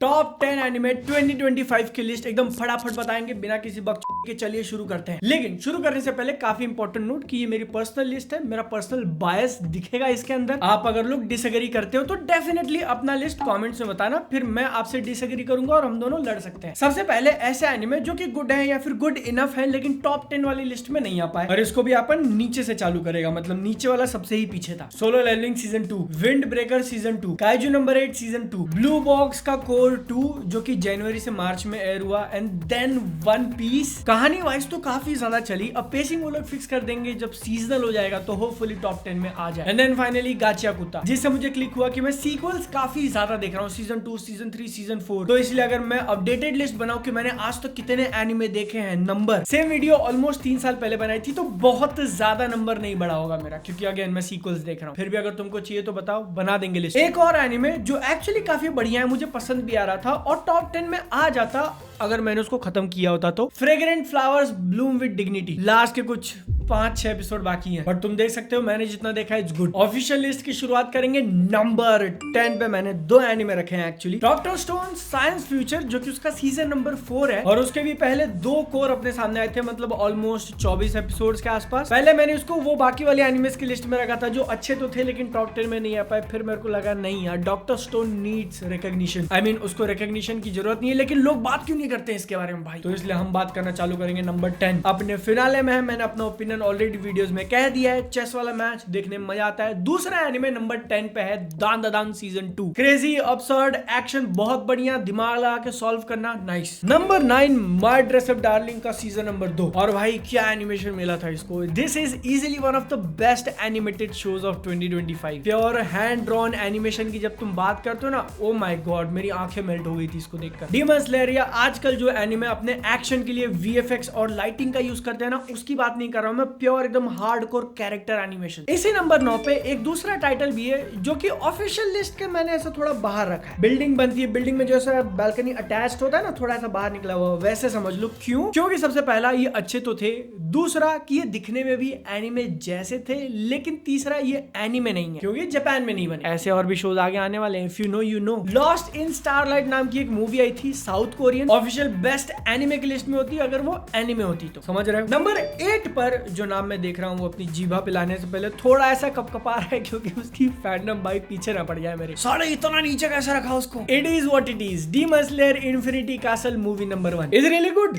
Top 10 anime 2025 की list एकदम फटाफट बताएंगे बिना किसी बक के। चलिए शुरू करते हैं। लेकिन शुरू करने से पहले काफी इंपॉर्टेंट नोट कि ये मेरी पर्सनल लिस्ट है, मेरा पर्सनल बायस दिखेगा इसके अंदर। आप अगर लोग डिसएग्री करते हो तो डेफिनेटली अपना लिस्ट कमेंट्स में बताना, फिर मैं आपसे डिसएग्री करूंगा और हम दोनों लड़ सकते हैं। सबसे पहले ऐसे एनिमे जो कि गुड है या फिर गुड इनफ है लेकिन टॉप 10 वाली लिस्ट में नहीं आ पाए, और इसको भी अपन नीचे से चालू करेगा, मतलब नीचे वाला सबसे ही पीछे था। Solo leveling season 2, wind breaker season 2, kaiju number 8 season 2, blue box का कोर 2 जो कि जनवरी से मार्च में एयर हुआ, एंड देन वन पीस। कहानी वाइज तो काफी ज्यादा चली, अब पेसिंग वो लोग फिक्स कर देंगे जब सीजनल हो जाएगा तो होपफुली टॉप 10 में आ जाए। एंड देन फाइनली गाचिया कुत्ता, जिससे मुझे क्लिक हुआ कि मैं सीक्वल्स काफी ज्यादा देख रहा हूँ, सीजन 2, सीजन 3, सीजन 4। तो इसलिए अगर मैं अपडेटेड लिस्ट बनाऊं कि मैंने आज तक कितने एनिमे देखे हैं, नंबर सेम वीडियो ऑलमोस्ट 3 साल पहले बनाई थी, तो बहुत ज्यादा नंबर नहीं बढ़ा होगा मेरा, क्योंकि अगेन मैं सीक्वल्स देख रहा हूँ। फिर भी अगर तुमको चाहिए तो बताओ, बना देंगे लिस्ट। एक और एनिमे जो एक्चुअली काफी बढ़िया है, मुझे पसंद भी आ रहा था और टॉप 10 में आ जाता अगर मैंने उसको खत्म किया होता, तो fragrant flowers Bloom with dignity. Last के कुछ 5-6 एपिसोड बाकी हैं, बट तुम देख सकते हो मैंने जितना देखा है इट्स गुड। ऑफिशियल लिस्ट की शुरुआत करेंगे नंबर 10 पे। मैंने 2 एनिमे रखे हैं actually, doctor stone science future जो कि उसका सीजन नंबर 4 है, और उसके भी पहले 2 कोर अपने सामने आए थे, मतलब ऑलमोस्ट 24 एपिसोड्स के आसपास। पहले मैंने उसको वो बाकी वाले एनिमेस की लिस्ट में रखा था जो अच्छे तो थे लेकिन टॉप 10 में नहीं आ पाए। फिर मेरे को लगा नहीं यार, doctor stone needs recognition, I mean उसको रिकॉग्निशन की जरूरत नहीं है, लेकिन लोग बात क्यों नहीं करते इसके बारे में भाई, तो इसलिए हम बात करना चालू करेंगे नंबर 10 अपने फिनाले में है। मैंने अपना ओपिनियन ऑलरेडी वीडियोस में कह दिया है, चेस वाला मैच देखने में मजा आता है। दूसरा एनिमे नंबर 10 पे है दान दान सीजन 2, क्रेजी अब्सर्ड एक्शन, बहुत बढ़िया, दिमाग लगा के सॉल्व करना, nice. Number 9 my dress up darling का सीजन नंबर 2, और भाई क्या एनिमेशन मिला था इसको। This is easily one of the best animated shows of 2025। Pure hand drawn animation की जब तुम बात करते हो ना, ओ माय गॉड, मेरी आंखें मेल्ट हो गई थी इसको देखकर। डीमन स्लेयर या आजकल जो एनिमे अपने एक्शन के लिए वीएफएक्स और लाइटिंग का यूज करते हैं ना, उसकी बात नहीं कर रहा हूं मैं, प्योर एकदम हार्डकोर कैरेक्टर एनिमेशन। इसी नंबर 9 पे एक दूसरा टाइटल भी है जो कि ऑफिशियल लिस्ट के मैंने ऐसा थोड़ा बाहर रखा है। बिल्डिंग बनती है, बिल्डिंग में जैसा बालकनी अटैच्ड होता है ना, थोड़ा सा बाहर निकला हुआ, वैसे समझ लो। क्यों? क्योंकि सबसे पहला ये अच्छे तो थे, दूसरा कि ये दिखने में भी एनिमे जैसे थे, लेकिन तीसरा ये एनिमे नहीं है क्योंकि जापान में नहीं बने। ऐसे और भी शोज आगे आने वाले हैं, if you know you know. Lost in starlight नाम की एक मूवी आई थी, south Korean, official best anime की लिस्ट में होती अगर वो एनिमे होती तो, समझ रहे हो। नंबर 8 पर जो नाम मैं देख रहा हूँ वो अपनी जीभा पिलाने से पहले थोड़ा ऐसा कपकपा रहा है क्योंकि उसकी फैंडम भाई पीछे ना पड़ जाए मेरे। साले इतना नीचे कैसे रखा उसको। It is what it is. Demon slayer infinity castle movie number 1 is really good.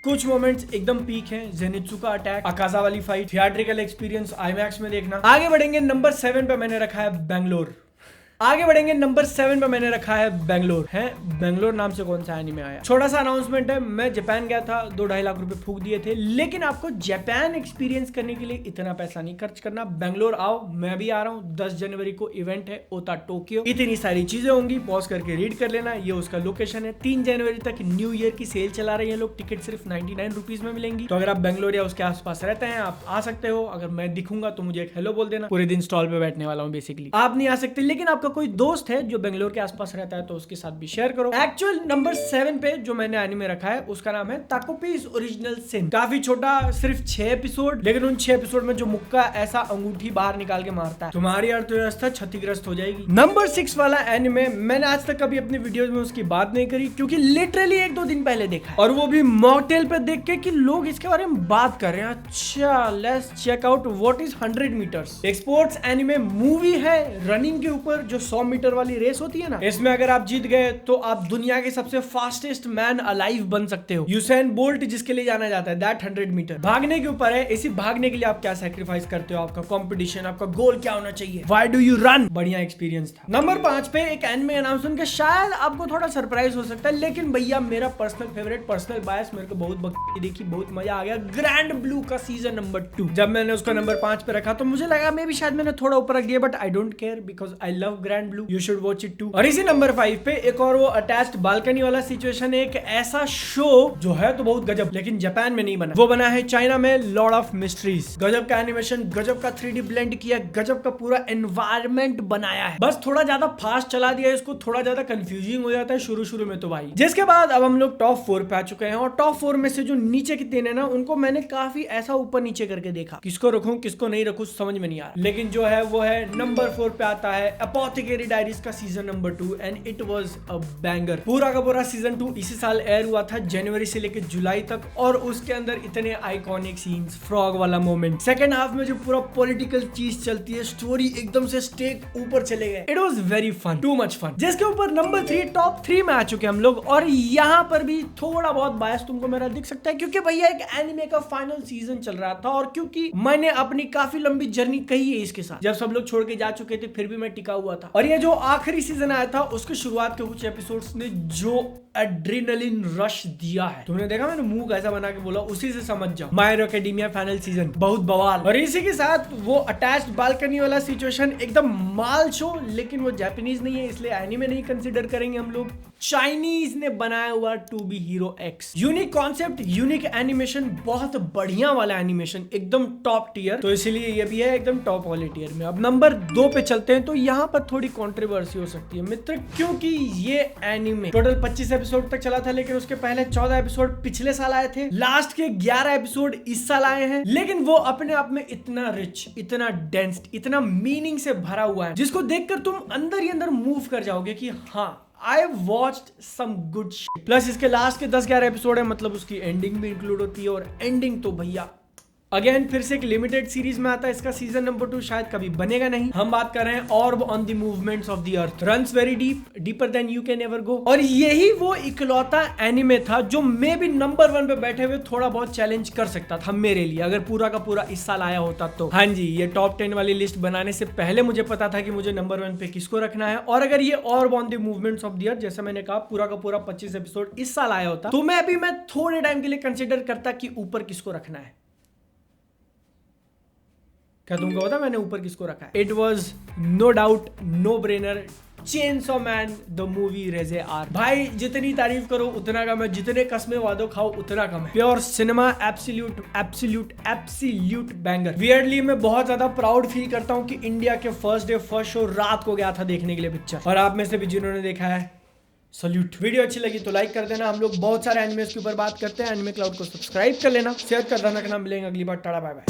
कुछ मोमेंट्स एकदम पीक हैं, जेनित्सु का अटैक, अकाजा वाली फाइट, थिएट्रिकल एक्सपीरियंस आईमैक्स में देखना। आगे बढ़ेंगे, नंबर 7 पे मैंने रखा है बैंगलोर। आगे बढ़ेंगे, नंबर 7 पे मैंने रखा है बैंगलोर। है बैंगलोर नाम से कौन सा एनीमे आया? छोटा सा अनाउंसमेंट है, मैं जापान गया था, 2-2.5 लाख रुपए फूक दिए थे, लेकिन आपको जापान एक्सपीरियंस करने के लिए इतना पैसा नहीं खर्च करना। बैंगलोर आओ, मैं भी आ रहा हूँ। 10 जनवरी को इवेंट है ओता टोक्यो, इतनी सारी चीजें होंगी, पॉज करके रीड कर लेना। ये उसका लोकेशन है। 3 जनवरी तक न्यू ईयर की सेल चला रहे हैं लोग, टिकट सिर्फ 99 रुपीज में मिलेंगी। तो अगर आप बैंगलोर या उसके आसपास रहते हैं, आप आ सकते हो। अगर मैं दिखूंगा तो मुझे एक हेलो बोल देना। पूरे दिन स्टॉल पे बैठने वाला हूँ बेसिकली। आप नहीं आ सकते, लेकिन आपका कोई दोस्त है जो बेंगलोर के आसपास रहता है तो उसके साथ भी शेयर करो। एक्चुअल नंबर 7 पे जो मैंने एनीमे रखा है उसका नाम है ताकोपीज ओरिजिनल सिन। काफी छोटा, सिर्फ 6 एपिसोड, लेकिन उन 6 एपिसोड में जो मुक्का ऐसा अंगूठी बाहर निकाल के मारता है, तुम्हारी अर्थव्यवस्था क्षतिग्रस्त हो जाएगी। नंबर 6 वाला एनीमे मैंने आज तक कभी अपनी वीडियोस में उसकी बात नहीं करी क्योंकि लिटरली 1-2 दिन पहले देखा है, और वो भी मॉकटेल पे देख के कि लोग इसके बारे में बात कर रहे हैं। अच्छा, let's check out what is 100 metres. एक स्पोर्ट्स एनीमे मूवी है रनिंग के ऊपर, जो 100 मीटर वाली रेस होती है ना, इसमें अगर आप जीत गए तो आप दुनिया के सबसे फास्टेस्ट मैन अलाइव बन सकते हो। यूसेन बोल्ट जिसके लिए जाना जाता है, दैट 100 मीटर भागने के ऊपर है। इसी भागने के लिए आप क्या सैक्रिफाइस करते हो, आपका कंपटीशन, आपका गोल क्या होना चाहिए, व्हाई डू यू रन। बढ़िया एक्सपीरियंस था। नंबर 5 पे एक एनिमे अनाउंस सुन के शायद आपको थोड़ा सरप्राइज हो सकता है, लेकिन भैया मेरा पर्सनल फेवरेट, पर्सनल बायस, मेरे को बहुत बकरी देखी, बहुत मजा आ गया। ग्रैंड ब्लू का सीजन नंबर 2, जब मैंने उसको नंबर 5 पे रखा तो मुझे लगा मे भी शायद मैंने थोड़ा ऊपर रख दिया, but I don't care because I love grand blue, you should watch it too. और इसी नंबर 5 पे एक और वो अटैच्ड बालकनी वाला सिचुएशन, एक ऐसा शो जो है तो बहुत गजब, लेकिन जापान में नहीं बना। वो बना है चाइना में, लॉर्ड ऑफ मिस्ट्रीज। गजब का एनिमेशन, गजब का 3D ब्लेंड किया, गजब का पूरा एनवायरनमेंट बनाया है। बस थोड़ा ज्यादा फास्ट चला दिया इसको, थोड़ा ज्यादा कंफ्यूजिंग हो जाता है शुरू में तो भाई। जिसके बाद अब हम लोग टॉप 4 पे आ चुके हैं, और टॉप 4 में से जो नीचे के 3 है ना, उनको मैंने काफी ऐसा ऊपर नीचे करके देखा, किसको रखूं किसको नहीं रखूं समझ में नहीं आ रहा। लेकिन जो है वो है नंबर 4 पे आता है अपोथेकेरी डायरीज का season number 2 and it was a banger. पूरा का पूरा सीजन 2 इसी साल एयर हुआ था, जनवरी से लेकर जुलाई तक, और उसके अंदर इतने आइकॉनिक सीन्स, फ्रॉग वाला मोमेंट, सेकंड हाफ में जो पूरा पॉलिटिकल चीज चलती है, स्टोरी एकदम से स्टेक ऊपर चले गए। It was very fun, too much fun. जिसके ऊपर नंबर 3 टॉप 3 में आ चुके हम लोग, और यहाँ पर भी थोड़ा बहुत बायस तुमको मेरा दिख सकता है क्योंकि भैया एक एनिमे का फाइनल सीजन चल रहा था और क्योंकि मैंने अपनी काफी लंबी जर्नी कही है इसके साथ। जब सब लोग छोड़ के जा चुके थे फिर भी मैं टिका हुआ था, और ये जो आखिरी सीजन आया था उसके शुरुआत के कुछ एपिसोड्स ने जो एड्रेनलिन रश दिया है, तुमने देखा मैंने मुंह कैसा बना के बोला, उसी से समझ जाओ। My hero academia final season बहुत बवाल, और इसी के साथ वो अटैच्ड बालकनी वाला सिचुएशन एकदम माल शो, लेकिन वो जापानीज नहीं है इसलिए एनीमे नहीं कंसीडर करेंगे हम लोग। चाइनीज ने बनाया हुआ To Be Hero X, unique concept, unique animation, बहुत बढ़िया वाला एनिमेशन, एकदम टॉप टियर, तो इसलिए ये भी है एकदम टॉप वाले टियर में। अब नंबर 2 पे चलते हैं, तो यहाँ पर थोड़ी कंट्रोवर्सी हो सकती है मित्र, क्योंकि ये एनिमे टोटल 25 एपिसोड तक चला था, लेकिन उसके पहले 14 एपिसोड पिछले साल आए थे, लास्ट के 11 एपिसोड इस साल आए हैं, लेकिन वो अपने आप में इतना रिच, इतना डेंस, इतना मीनिंग से भरा हुआ है, जिसको देखकर तुम अंदर ही अंदर मूव कर जाओगे कि हाँ I watched some good shit। Plus इसके लास्ट के 10-11 एपिसोड है, मतलब उसकी एंडिंग भी इंक्लूड होती है, और एंडिंग तो भैया अगेन फिर से एक लिमिटेड सीरीज में आता है। इसका सीजन नंबर 2 शायद कभी बनेगा नहीं। हम बात कर रहे हैं ऑर्ब on the movements of the earth, runs very deep, deeper than you can ever go, और यही वो इकलौता एनिमे था जो मे भी नंबर 1 पे बैठे हुए थोड़ा बहुत चैलेंज कर सकता था मेरे लिए, अगर पूरा का पूरा इस साल आया होता तो। हाँ जी, ये टॉप 10 वाली लिस्ट बनाने से पहले मुझे पता था कि मुझे नंबर 1 पे किसको रखना है, और अगर ये ऑर्ब on the movements of the earth जैसा मैंने कहा पूरा का पूरा 25 एपिसोड इस साल आया होता, तो मैं थोड़े टाइम के लिए कंसिडर करता कि ऊपर किसको रखना है। क्या तुमको पता मैंने ऊपर किसको रखा है? It was no doubt, no brainer, Chainsaw Man the movie Reze arc. भाई जितनी तारीफ करो उतना कम है, जितने कसमे वादो खाओ उतना कम है। Pure cinema, absolute banger. Weirdly मैं बहुत ज्यादा प्राउड फील करता हूँ कि इंडिया के फर्स्ट डे फर्स्ट शो रात को गया था देखने के लिए पिक्चर, और आप में से भी जिन्होंने देखा है सल्यूट। वीडियो अच्छी लगी तो लाइक कर देना। हम लोग बहुत सारे एनिमेस के ऊपर बात करते हैं, एनिमे क्लाउड को सब्सक्राइब कर लेना, शेयर कर देना। मिलेंगे अगली बार, टाटा बाय बाय।